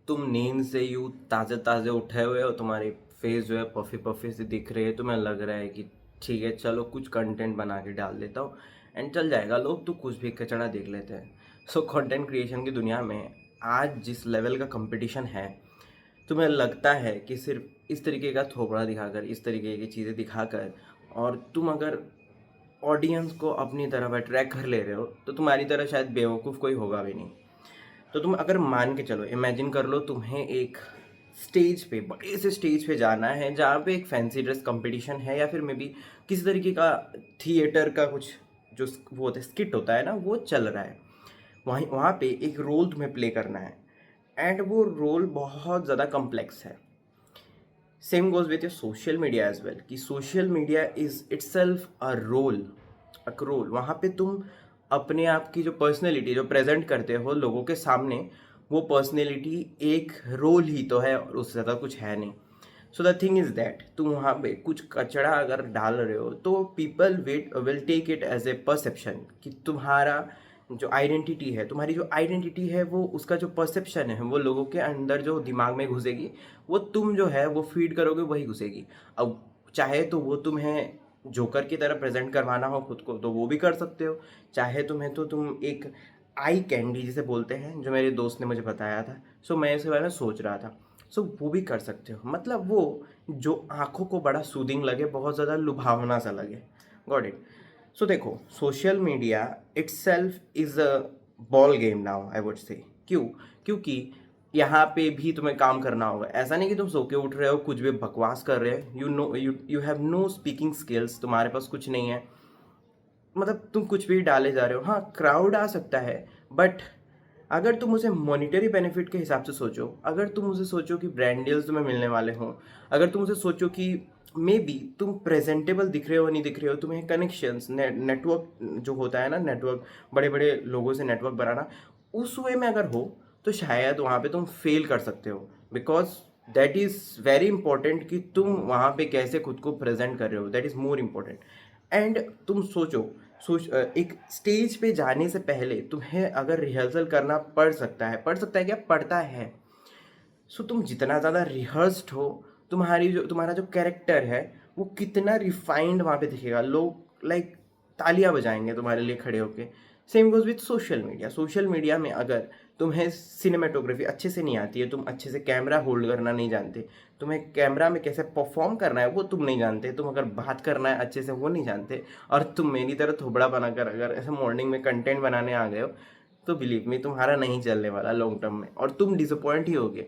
तुम नींद से यूँ ताज़े ताज़े उठे हुए हो, तुम्हारी फेस जो है पफी पफी सी दिख रही है, तुम्हें लग रहा है कि ठीक है चलो कुछ कंटेंट बना के डाल देता हूँ एंड चल जाएगा, लोग तो कुछ भी कचड़ा देख लेते हैं। सो कंटेंट क्रिएशन की दुनिया में आज जिस लेवल का कंपटीशन है, तुम्हें लगता है कि सिर्फ इस तरीके का थोपड़ा दिखाकर, इस तरीके की चीज़ें दिखाकर और तुम अगर ऑडियंस को अपनी तरफ अट्रैक्ट कर ले रहे हो तो तुम्हारी तरह शायद बेवकूफ़ कोई होगा भी नहीं। तो तुम अगर मान के चलो, इमेजिन कर लो तुम्हें एक स्टेज पे, बड़े से स्टेज पे जाना है जहाँ पे एक फैंसी ड्रेस कंपटीशन है या फिर मे बी किसी तरीके का थिएटर का कुछ जो वो होता है, स्किट होता है ना, वो चल रहा है। वहीं वहाँ पे एक रोल तुम्हें प्ले करना है एंड वो रोल बहुत ज़्यादा कम्प्लेक्स है। Same goes with your social media as well, कि social media is itself a role. वहाँ पे तुम अपने आप की जो पर्सनैलिटी जो प्रेजेंट करते हो लोगों के सामने, वो पर्सनैलिटी एक रोल ही तो है और उससे ज़्यादा कुछ है नहीं। So the thing is that तुम वहाँ पे कुछ कचड़ा अगर डाल रहे हो तो people will take it as a perception, कि तुम्हारा जो आइडेंटिटी है, तुम्हारी जो आइडेंटिटी है, वो उसका जो परसेप्शन है वो लोगों के अंदर जो दिमाग में घुसेगी, वो तुम जो है वो फीड करोगे वही घुसेगी। अब चाहे तो वो तुम्हें जोकर की तरह प्रेजेंट करवाना हो खुद को तो वो भी कर सकते हो, चाहे तुम्हें तो तुम एक आई कैंडी जिसे बोलते हैं, जो मेरे दोस्त ने मुझे बताया था, सो मैं इसके बारे में सोच रहा था, सो वो भी कर सकते हो। मतलब वो जो आंखों को बड़ा सूदिंग लगे, बहुत ज़्यादा लुभावना सा लगे। Got it. सो देखो, social media itself is a ball game now, I would say. क्यों? क्योंकि यहाँ पे भी तुम्हें काम करना होगा। ऐसा नहीं कि तुम सो के उठ रहे हो कुछ भी बकवास कर रहे हो, you have no speaking skills, तुम्हारे पास कुछ नहीं है, मतलब तुम कुछ भी डाले जा रहे हो। हाँ, क्राउड आ सकता है, बट अगर तुम उसे मॉनिटरी बेनिफिट के हिसाब से सोचो, अगर तुम उसे सोचो कि ब्रांड डील्स तुम्हें मिलने वाले हों, अगर तुम उसे सोचो कि मे बी तुम प्रेजेंटेबल दिख रहे हो नहीं दिख रहे हो, तुम्हें कनेक्शंस नेटवर्क जो होता है ना, नेटवर्क, बड़े बड़े लोगों से नेटवर्क बनाना, उस वे में अगर हो तो शायद वहाँ पे तुम फेल कर सकते हो। Because that is very important कि तुम वहाँ पे कैसे खुद को प्रेजेंट कर रहे हो, that is more important. And तुम एक स्टेज पे जाने से पहले तुम्हें अगर रिहर्सल करना पड़ सकता है क्या, पड़ता है। सो तुम जितना ज़्यादा रिहर्स्ड हो, तुम्हारा जो कैरेक्टर है वो कितना रिफाइंड वहाँ पे दिखेगा, लोग लाइक तालियां बजाएंगे तुम्हारे लिए खड़े होके। Same goes with social media में अगर तुम्हें सिनेमेटोग्राफी अच्छे से नहीं आती है, तुम अच्छे से कैमरा होल्ड करना नहीं जानते, तुम्हें कैमरा में कैसे परफॉर्म करना है वो तुम नहीं जानते, तुम अगर बात करना है अच्छे से वो नहीं जानते, और तुम मेरी तरह थोबड़ा बनाकर अगर ऐसे मॉर्निंग में कंटेंट बनाने आ गए हो, तो बिलीव मी तुम्हारा नहीं चलने वाला लॉन्ग टर्म में, और तुम डिसअपॉइंट ही होगे।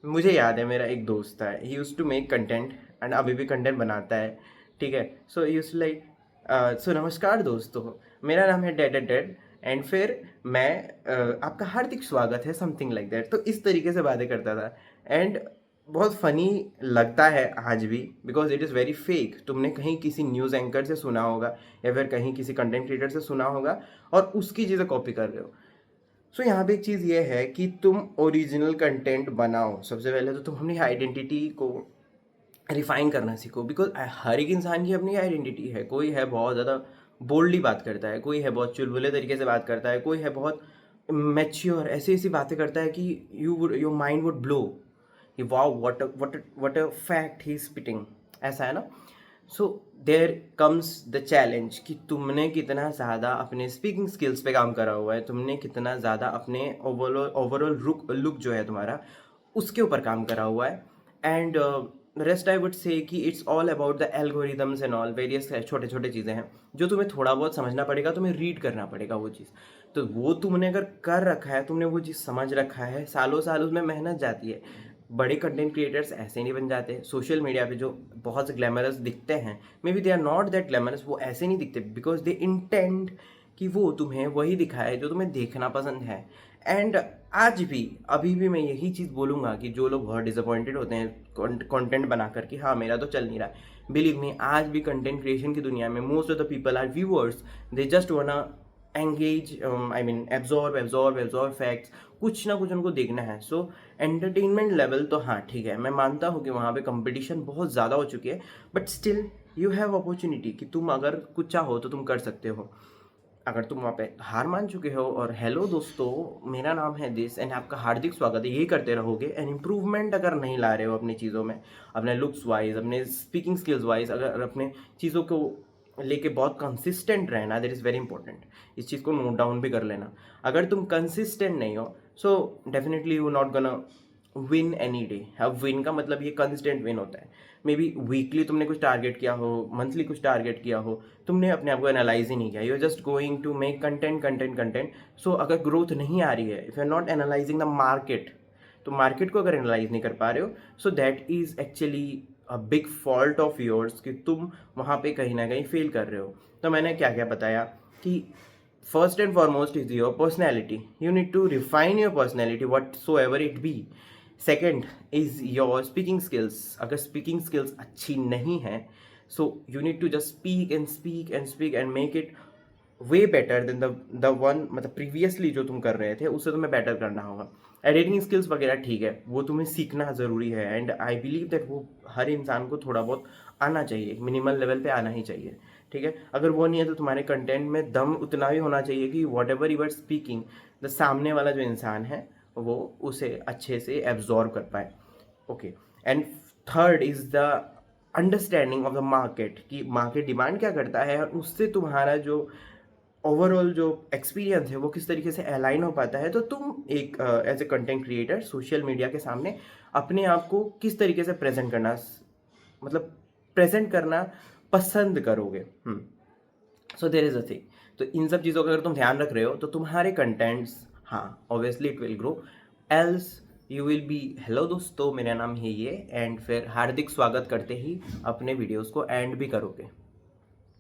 मुझे याद है, मेरा एक दोस्त था, he use to make content and अभी भी कंटेंट बनाता है, ठीक है। सो यूज़ लाइक, सो नमस्कार दोस्तों, मेरा नाम है डेड डेड एंड फिर मैं आपका हार्दिक स्वागत है, समथिंग लाइक दैट। तो इस तरीके से बातें करता था एंड बहुत फनी लगता है आज भी, because it is very fake. तुमने कहीं किसी न्यूज़ एंकर से सुना होगा या फिर कहीं किसी कंटेंट क्रिएटर से सुना होगा और उसकी चीज़ें कॉपी कर रहे हो। सो यहाँ पे एक चीज़ ये है कि तुम ओरिजिनल कंटेंट बनाओ। सबसे पहले तो तुम अपनी आइडेंटिटी को रिफाइन करना सीखो, बिकॉज हर एक इंसान की अपनी आइडेंटिटी है। कोई है बहुत ज़्यादा बोल्डली बात करता है, कोई है बहुत चुलबुले तरीके से बात करता है, कोई है बहुत मैच्योर ऐसी ऐसी बातें करता है कि योर माइंड वुड ब्लो कि wow, what a fact he spitting, ऐसा है ना। So there comes the challenge कि तुमने कितना ज़्यादा अपने स्पीकिंग स्किल्स पे काम करा हुआ है, तुमने कितना ज़्यादा अपने ओवरऑल लुक जो है तुम्हारा, उसके ऊपर काम करा हुआ है। एंड रेस्ट आई वुड से कि it's all about the algorithms and all, various छोटे छोटे चीज़ें हैं जो तुम्हें थोड़ा बहुत समझना पड़ेगा, तुम्हें रीड करना पड़ेगा वो चीज़। तो वो तुमने अगर कर रखा है, तुमने वो चीज़ समझ रखा है, सालों साल उसमें मेहनत जाती है। बड़े कंटेंट क्रिएटर्स ऐसे नहीं बन जाते। सोशल मीडिया पे जो बहुत से ग्लैमरस दिखते हैं, maybe they are not that glamorous, वो ऐसे नहीं दिखते बिकॉज दे इंटेंड कि वो तुम्हें वही दिखाए जो तुम्हें देखना पसंद है। एंड आज भी, अभी भी मैं यही चीज़ बोलूँगा कि जो लोग बहुत डिसअपॉइंटेड होते हैं कंटेंट बनाकर कि हाँ मेरा तो चल नहीं रहा, बिलीव मी, आज भी कंटेंट क्रिएशन की दुनिया में most of the people are viewers, they just wanna engage, I mean absorb facts, कुछ ना कुछ उनको देखना है। सो एंटरटेनमेंट लेवल तो हाँ ठीक है, मैं मानता हूँ कि वहाँ पे कंपटीशन बहुत ज़्यादा हो चुकी है, but still you have opportunity कि तुम अगर कुछ चाहो तो तुम कर सकते हो। अगर तुम वहाँ पे हार मान चुके हो और हेलो दोस्तों मेरा नाम है दिस एंड आपका हार्दिक स्वागत है, यही करते रहोगे एंड इम्प्रूवमेंट अगर नहीं ला रहे हो अपनी चीज़ों में, अपने लुक्स वाइज, अपने स्पीकिंग स्किल्स वाइज, अगर अपने चीज़ों को लेके बहुत कंसिस्टेंट रहना, दैट इज़ वेरी इंपॉर्टेंट। इस चीज़ को नोट डाउन भी कर लेना। अगर तुम कंसिस्टेंट नहीं हो so definitely you not gonna win any day. अब विन का मतलब ये कंसिस्टेंट विन होता है। मे बी वीकली तुमने कुछ टारगेट किया हो, मंथली कुछ टारगेट किया हो, तुमने अपने आप को एनालाइज ही नहीं किया, you are just going to make content content content. So अगर ग्रोथ नहीं आ रही है, if you are not analysing the market, तो मार्केट को अगर एनालाइज नहीं कर पा रहे हो, so that is actually a big fault of yours कि तुम वहाँ पे कहीं ना कहीं फेल कर रहे हो। तो मैंने क्या क्या बताया कि first and foremost is your personality, you need to refine your personality whatsoever it be. Second is your speaking skills, अगर स्पीकिंग स्किल्स अच्छी नहीं है so you need to just speak and speak and speak and make it way better than the one, मतलब previously जो तुम कर रहे थे उससे तुम्हें बेटर करना होगा। एडिटिंग स्किल्स वगैरह ठीक है, वो तुम्हें सीखना ज़रूरी है एंड आई बिलीव दैट वो हर इंसान को थोड़ा बहुत आना चाहिए, मिनिमल लेवल पे आना ही चाहिए। ठीक है, अगर वो नहीं है तो तुम्हारे कंटेंट में दम उतना भी होना चाहिए कि whatever you are speaking, the सामने वाला जो इंसान है वो उसे अच्छे से एब्जॉर्व कर पाए। Okay, and third is the understanding of the market, कि मार्केट डिमांड क्या करता है और उससे तुम्हारा जो ओवरऑल जो एक्सपीरियंस है वो किस तरीके से अलाइन हो पाता है। तो तुम एक as a content creator social media के सामने अपने आप को किस तरीके से प्रेजेंट करना, मतलब प्रेजेंट करना पसंद करोगे। So there is a thing. तो इन सब चीज़ों का अगर तुम ध्यान रख रहे हो तो तुम्हारे कंटेंट्स, हाँ obviously it will grow. Else you will be hello दोस्तों मेरा नाम है ये, एंड फिर हार्दिक स्वागत करते ही अपने वीडियोस को एंड भी करोगे।